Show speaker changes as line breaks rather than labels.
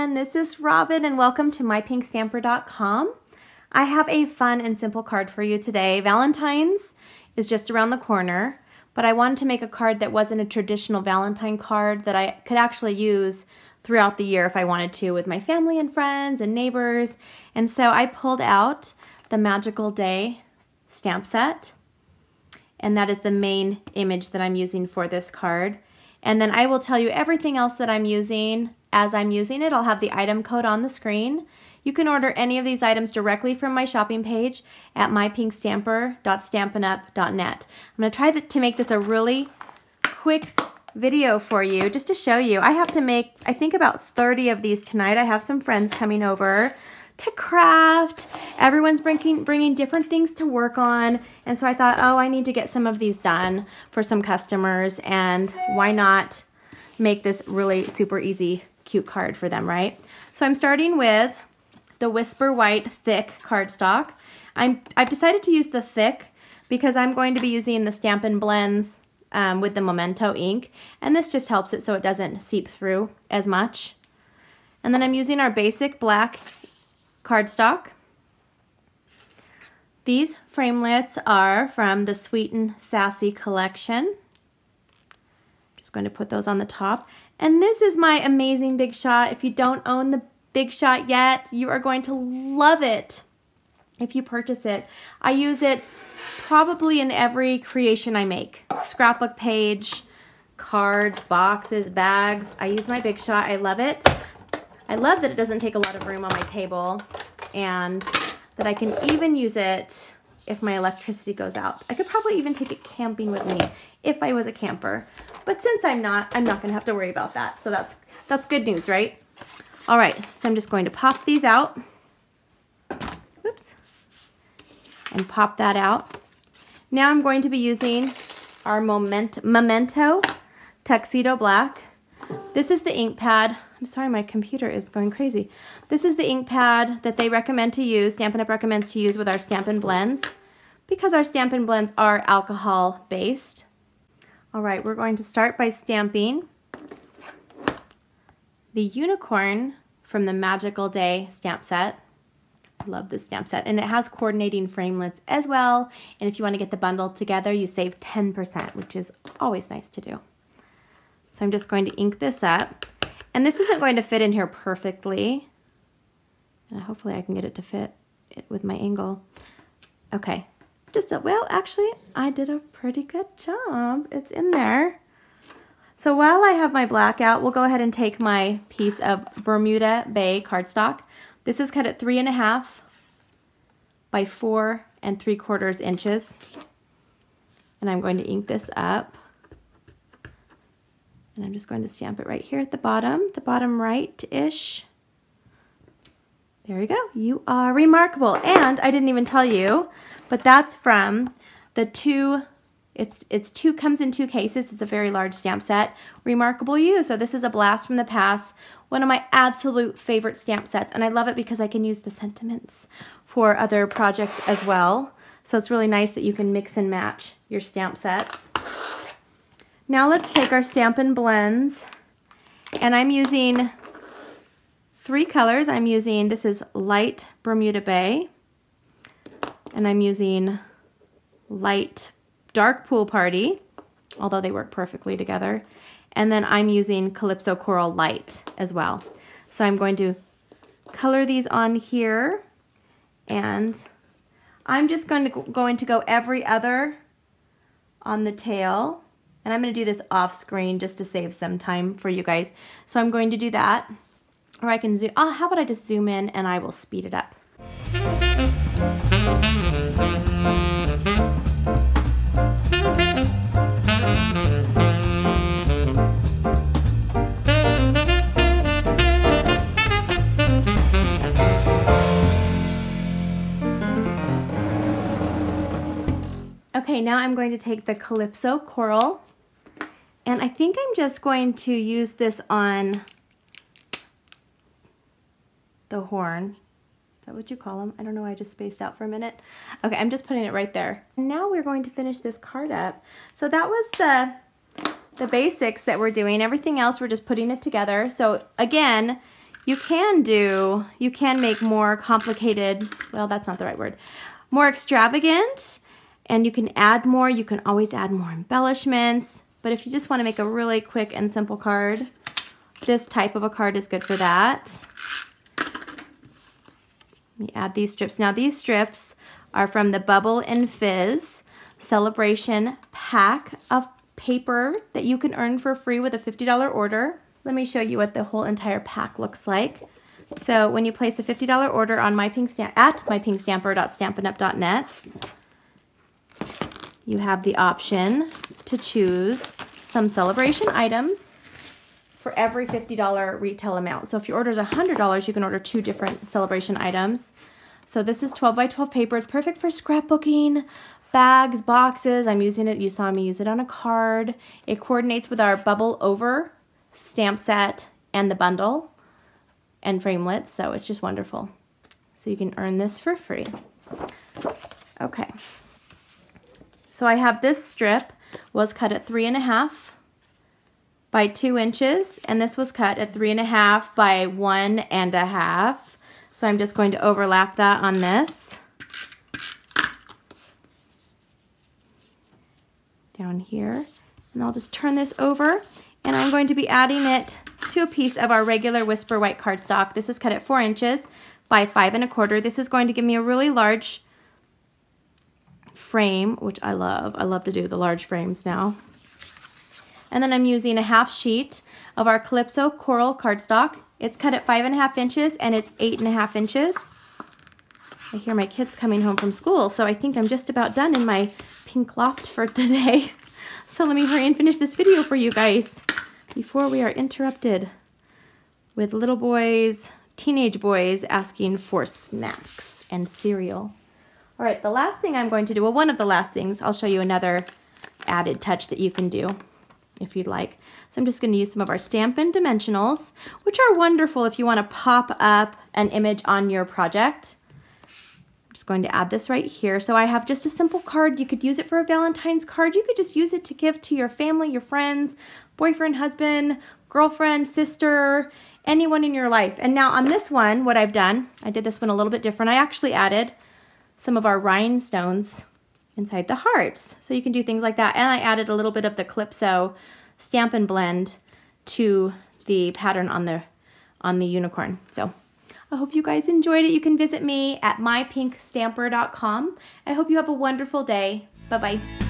everyone, this is Robyn and welcome to mypinkstamper.com. I have a fun and simple card for you today. Valentine's is just around the corner, but I wanted to make a card that wasn't a traditional Valentine card that I could actually use throughout the year if I wanted to with my family and friends and neighbors. And so I pulled out the Magical Day stamp set, and that is the main image that I'm using for this card. And then I will tell you everything else that I'm using as I'm using it. I'll have the item code on the screen. You can order any of these items directly from my shopping page at mypinkstamper.stampinup.net. I'm going to try to make this a really quick video for you just to show you. I have to make, I think, about 30 of these tonight. I have some friends coming over to craft. Everyone's bringing different things to work on, and so I thought, oh, I need to get some of these done for some customers, and why not make this really super easy, cute card for them, right? So I'm starting with the Whisper White Thick cardstock. I've decided to use the thick because I'm going to be using the Stampin' blends with the Memento ink, and this just helps it so it doesn't seep through as much. And then I'm using our basic black cardstock. These framelits are from the Sweet and Sassy collection. Just going to put those on the top. And this is my amazing Big Shot. If you don't own the Big Shot yet, you are going to love it if you purchase it. I use it probably in every creation I make. Scrapbook page, cards, boxes, bags. I use my Big Shot. I love it. I love that it doesn't take a lot of room on my table, and that I can even use it if my electricity goes out. I could probably even take it camping with me if I was a camper. But since I'm not gonna have to worry about that. So that's good news, right? All right, so I'm just going to pop these out. Oops. And pop that out. Now I'm going to be using our Memento Tuxedo Black. This is the ink pad. I'm sorry, my computer is going crazy. This is the ink pad that they recommend to use, Stampin' Up! Recommends to use with our Stampin' blends, because our Stampin' blends are alcohol based. All right, we're going to start by stamping the unicorn from the Magical Day stamp set. I love this stamp set, and it has coordinating framelits as well. And if you want to get the bundle together, you save 10%, which is always nice to do. So I'm just going to ink this up. And this isn't going to fit in here perfectly. And hopefully I can get it to fit it with my angle. Okay. Well, actually, I did a pretty good job. It's in there. So while I have my black out, we'll go ahead and take my piece of Bermuda Bay cardstock. This is cut at 3.5 by 4 3/4 inches. And I'm going to ink this up. And I'm just going to stamp it right here at the bottom right-ish. There you go. You are remarkable. And I didn't even tell you, but that's from the comes in 2 cases. It's a very large stamp set. Remarkable You. So this is a blast from the past. One of my absolute favorite stamp sets. And I love it because I can use the sentiments for other projects as well. So it's really nice that you can mix and match your stamp sets. Now let's take our Stampin' blends, and I'm using 3 colors. I'm using, this is light Bermuda Bay, and I'm using dark Pool Party, although they work perfectly together, and then I'm using Calypso Coral Light as well. So I'm going to color these on here, and I'm just going to go every other on the tail. And I'm going to do this off screen just to save some time for you guys. So I'm going to do that. Or I can zoom. Oh, how about I just zoom in and I will speed it up. Okay, now I'm going to take the Calypso Coral. And I think I'm just going to use this on the horn. Is that what you call them? I don't know, I just spaced out for a minute. Okay, I'm just putting it right there. Now we're going to finish this card up. So that was the basics that we're doing. Everything else, we're just putting it together. So again, you can make more complicated, well, that's not the right word, more extravagant, and you can add more. You can always add more embellishments, but if you just want to make a really quick and simple card, this type of a card is good for that. Let me add these strips. Now these strips are from the Bubble and Fizz Celebration pack of paper that you can earn for free with a $50 order. Let me show you what the whole entire pack looks like. So when you place a $50 order on at mypinkstamper.stampinup.net, you have the option to choose some celebration items for every $50 retail amount. So if your order is $100, you can order 2 different celebration items. So this is 12 by 12 paper. It's perfect for scrapbooking, bags, boxes. I'm using it. You saw me use it on a card. It coordinates with our Bubble Over stamp set and the bundle and framelits, so it's just wonderful. So you can earn this for free. Okay. So I have this strip was cut at 3.5 by 2 inches, and this was cut at 3.5 by 1.5. So I'm just going to overlap that on this. Down here. And I'll just turn this over, and I'm going to be adding it to a piece of our regular Whisper White cardstock. This is cut at 4 inches by 5.25. This is going to give me a really large frame, which I love. I love to do the large frames now. And then I'm using a half sheet of our CALYPSO Coral cardstock. It's cut at 5.5 inches and it's 8.5 inches. I hear my kids coming home from school, so I think I'm just about done in my pink loft for the day. So let me hurry and finish this video for you guys before we are interrupted with little boys, teenage boys asking for snacks and cereal. All right, the last thing I'm going to do, well, one of the last things, I'll show you another added touch that you can do if you'd like. So I'm just going to use some of our Stampin' Dimensionals, which are wonderful if you want to pop up an image on your project. I'm just going to add this right here. So I have just a simple card. You could use it for a Valentine's card. You could just use it to give to your family, your friends, boyfriend, husband, girlfriend, sister, anyone in your life. And now on this one, what I've done, I did this one a little bit different. I actually added some of our rhinestones inside the hearts. So you can do things like that. And I added a little bit of the CALYPSO Stampin' blend to the pattern on the unicorn. So I hope you guys enjoyed it. You can visit me at mypinkstamper.com. I hope you have a wonderful day. Bye-bye.